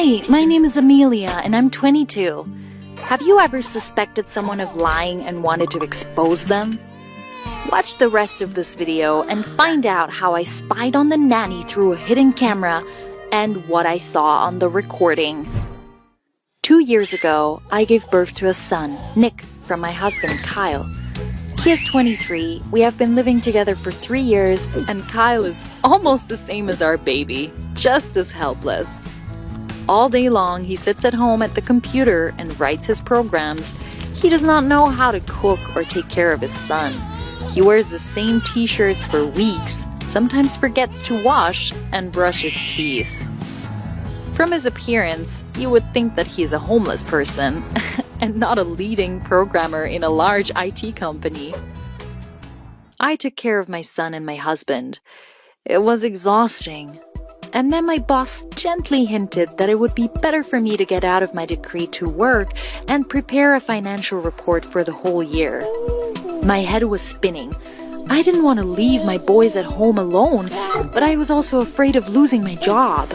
Hi, my name is Amelia and I'm 22. Have you ever suspected someone of lying and wanted to expose them? Watch the rest of this video and find out how I spied on the nanny through a hidden camera and what I saw on the recording. 2 years ago, I gave birth to a son, Nick, from my husband, Kyle. He is 23, we have been living together for 3 years, and Kyle is almost the same as our baby, just as helpless. All day long, he sits at home at the computer and writes his programs. He does not know how to cook or take care of his son. He wears the same t-shirts for weeks, sometimes forgets to wash and brush his teeth. From his appearance, you would think that he's a homeless person and not a leading programmer in a large IT company. I took care of my son and my husband. It was exhausting. And then my boss gently hinted that it would be better for me to get out of my degree to work and prepare a financial report for the whole year. My head was spinning. I didn't want to leave my boys at home alone, but I was also afraid of losing my job.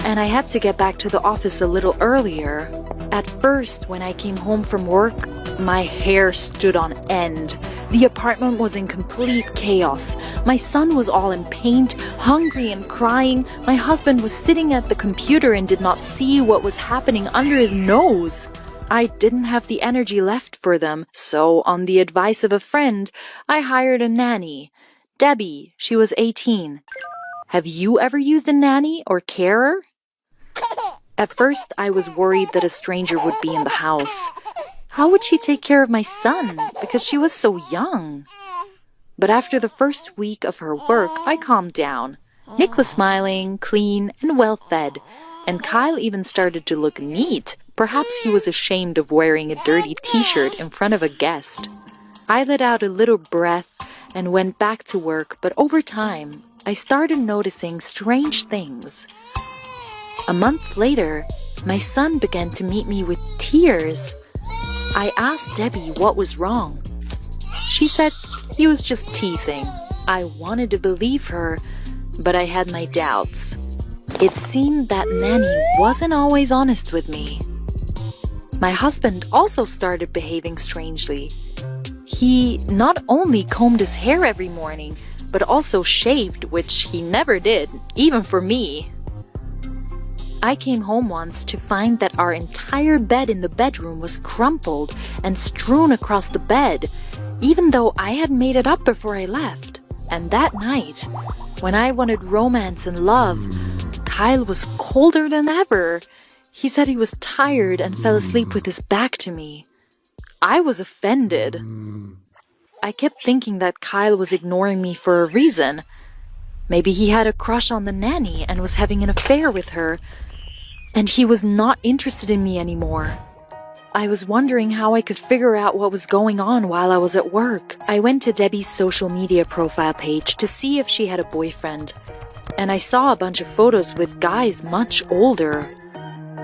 And I had to get back to the office a little earlier. At first, when I came home from work, my hair stood on end. The apartment was in complete chaos. My son was all in pain, hungry and crying. My husband was sitting at the computer and did not see what was happening under his nose. I didn't have the energy left for them, so on the advice of a friend, I hired a nanny. Debbie, she was 18. Have you ever used a nanny or carer? At first, I was worried that a stranger would be in the house. How would she take care of my son? Because she was so young. But after the first week of her work, I calmed down. Nick was smiling, clean, and well-fed. And Kyle even started to look neat. Perhaps he was ashamed of wearing a dirty t-shirt in front of a guest. I let out a little breath and went back to work, but over time, I started noticing strange things. A month later, my son began to meet me with tears. I asked Debbie what was wrong. She said he was just teething. I wanted to believe her, but I had my doubts. It seemed that nanny wasn't always honest with me. My husband also started behaving strangely. He not only combed his hair every morning, but also shaved, which he never did, even for me. I came home once to find that our entire bed in the bedroom was crumpled and strewn across the bed, even though I had made it up before I left. And that night, when I wanted romance and love, Kyle was colder than ever. He said he was tired and fell asleep with his back to me. I was offended. I kept thinking that Kyle was ignoring me for a reason. Maybe he had a crush on the nanny and was having an affair with her. And he was not interested in me anymore. I was wondering how I could figure out what was going on while I was at work. I went to Debbie's social media profile page to see if she had a boyfriend. And I saw a bunch of photos with guys much older.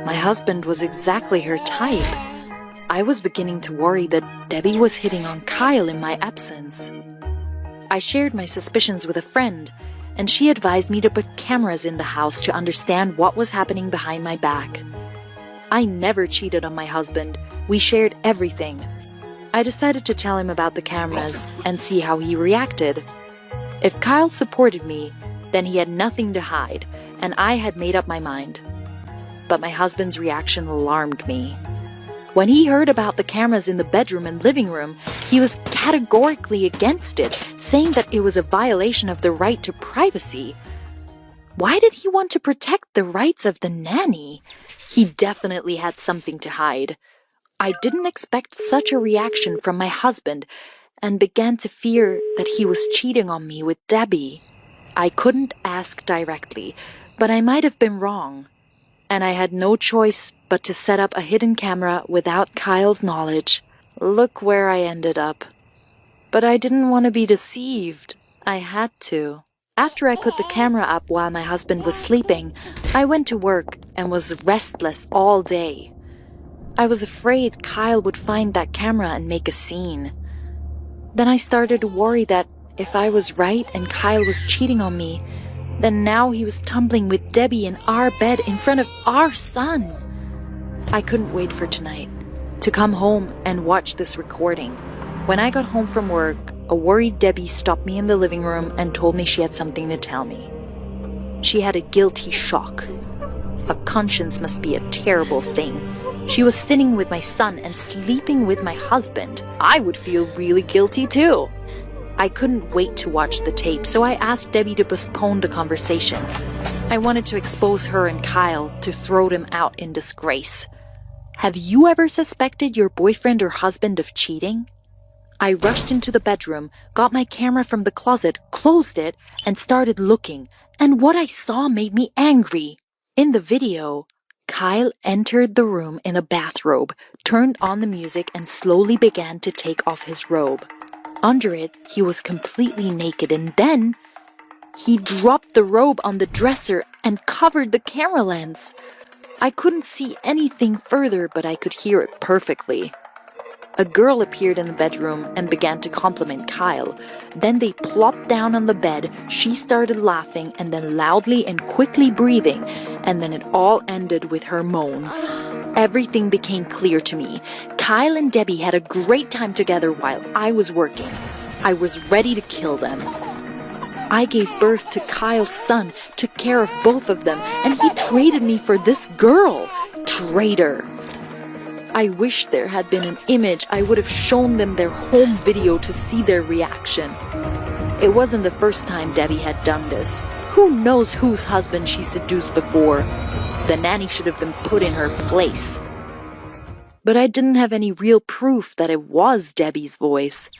My husband was exactly her type. I was beginning to worry that Debbie was hitting on Kyle in my absence. I shared my suspicions with a friend, and she advised me to put cameras in the house to understand what was happening behind my back. I never cheated on my husband. We shared everything. I decided to tell him about the cameras and see how he reacted. If Kyle supported me, then he had nothing to hide, and I had made up my mind. But my husband's reaction alarmed me. When he heard about the cameras in the bedroom and living room, he was categorically against it, saying that it was a violation of the right to privacy. Why did he want to protect the rights of the nanny? He definitely had something to hide. I didn't expect such a reaction from my husband and began to fear that he was cheating on me with Debbie. I couldn't ask directly, but I might have been wrong. And I had no choice but to set up a hidden camera without Kyle's knowledge. Look where I ended up. But I didn't want to be deceived. I had to. After I put the camera up while my husband was sleeping, I went to work and was restless all day. I was afraid Kyle would find that camera and make a scene. Then I started to worry that if I was right and Kyle was cheating on me, Then now he was tumbling with Debbie in our bed in front of our son. I couldn't wait for tonight to come home and watch this recording. When I got home from work, a worried Debbie stopped me in the living room and told me she had something to tell me. She had a guilty shock. A conscience must be a terrible thing. She was sitting with my son and sleeping with my husband. I would feel really guilty too. I couldn't wait to watch the tape, so I asked Debbie to postpone the conversation. I wanted to expose her and Kyle, to throw them out in disgrace. Have you ever suspected your boyfriend or husband of cheating? I rushed into the bedroom, got my camera from the closet, closed it, and started looking, and what I saw made me angry. In the video, Kyle entered the room in a bathrobe, turned on the music, and slowly began to take off his robe. Under it, he was completely naked, and then he dropped the robe on the dresser and covered the camera lens. I couldn't see anything further, but I could hear it perfectly. A girl appeared in the bedroom and began to compliment Kyle. Then they plopped down on the bed, she started laughing and then loudly and quickly breathing, and then it all ended with her moans. Everything became clear to me. Kyle and Debbie had a great time together while I was working. I was ready to kill them. I gave birth to Kyle's son, took care of both of them, and he traded me for this girl. Traitor. I wish there had been an image. I would have shown them their home video to see their reaction. It wasn't the first time Debbie had done this. Who knows whose husband she seduced before? The nanny should have been put in her place. But I didn't have any real proof that it was Debbie's voice.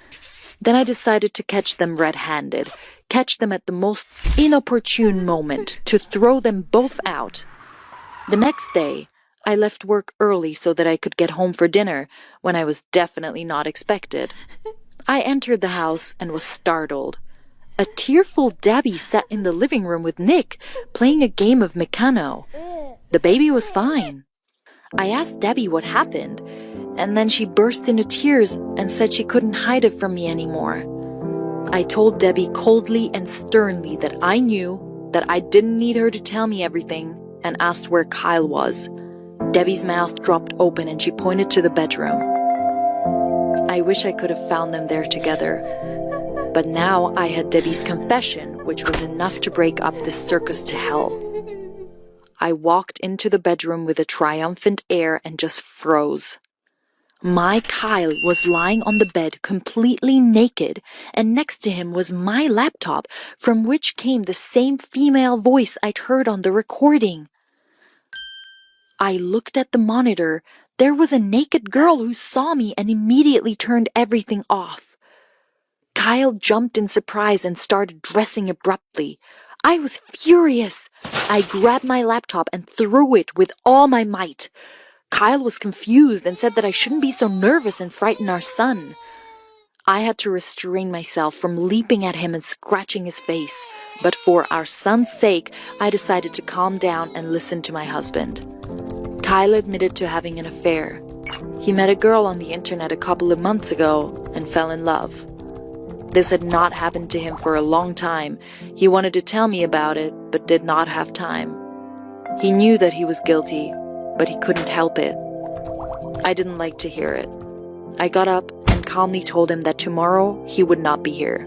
Then I decided to catch them red-handed, catch them at the most inopportune moment, to throw them both out. The next day, I left work early so that I could get home for dinner, when I was definitely not expected. I entered the house and was startled. A tearful Debbie sat in the living room with Nick, playing a game of Meccano. The baby was fine. I asked Debbie what happened, and then she burst into tears and said she couldn't hide it from me anymore. I told Debbie coldly and sternly that I knew, that I didn't need her to tell me everything, and asked where Kyle was. Debbie's mouth dropped open and she pointed to the bedroom. I wish I could have found them there together. But now I had Debbie's confession, which was enough to break up this circus to hell. I walked into the bedroom with a triumphant air and just froze. My Kyle was lying on the bed completely naked, and next to him was my laptop, from which came the same female voice I'd heard on the recording. I looked at the monitor. There was a naked girl who saw me and immediately turned everything off. Kyle jumped in surprise and started dressing abruptly. I was furious. I grabbed my laptop and threw it with all my might. Kyle was confused and said that I shouldn't be so nervous and frighten our son. I had to restrain myself from leaping at him and scratching his face, but for our son's sake, I decided to calm down and listen to my husband. Kyle admitted to having an affair. He met a girl on the internet a couple of months ago and fell in love. This had not happened to him for a long time. He wanted to tell me about it, but did not have time. He knew that he was guilty, but he couldn't help it. I didn't like to hear it. I got up and calmly told him that tomorrow he would not be here.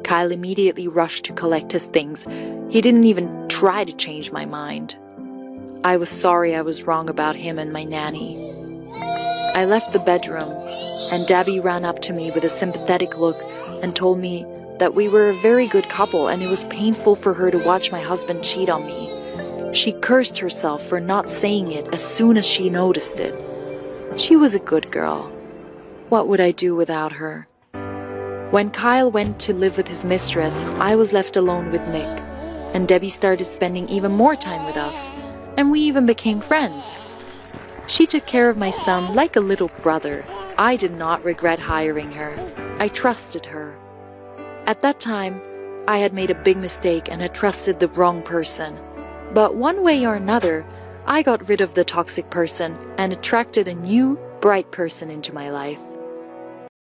Kyle immediately rushed to collect his things. He didn't even try to change my mind. I was sorry I was wrong about him and my nanny. I left the bedroom, and Debbie ran up to me with a sympathetic look and told me that we were a very good couple and it was painful for her to watch my husband cheat on me. She cursed herself for not saying it as soon as she noticed it. She was a good girl. What would I do without her? When Kyle went to live with his mistress, I was left alone with Nick, and Debbie started spending even more time with us, and we even became friends. She took care of my son like a little brother. I did not regret hiring her. I trusted her. At that time, I had made a big mistake and had trusted the wrong person. But one way or another, I got rid of the toxic person and attracted a new, bright person into my life.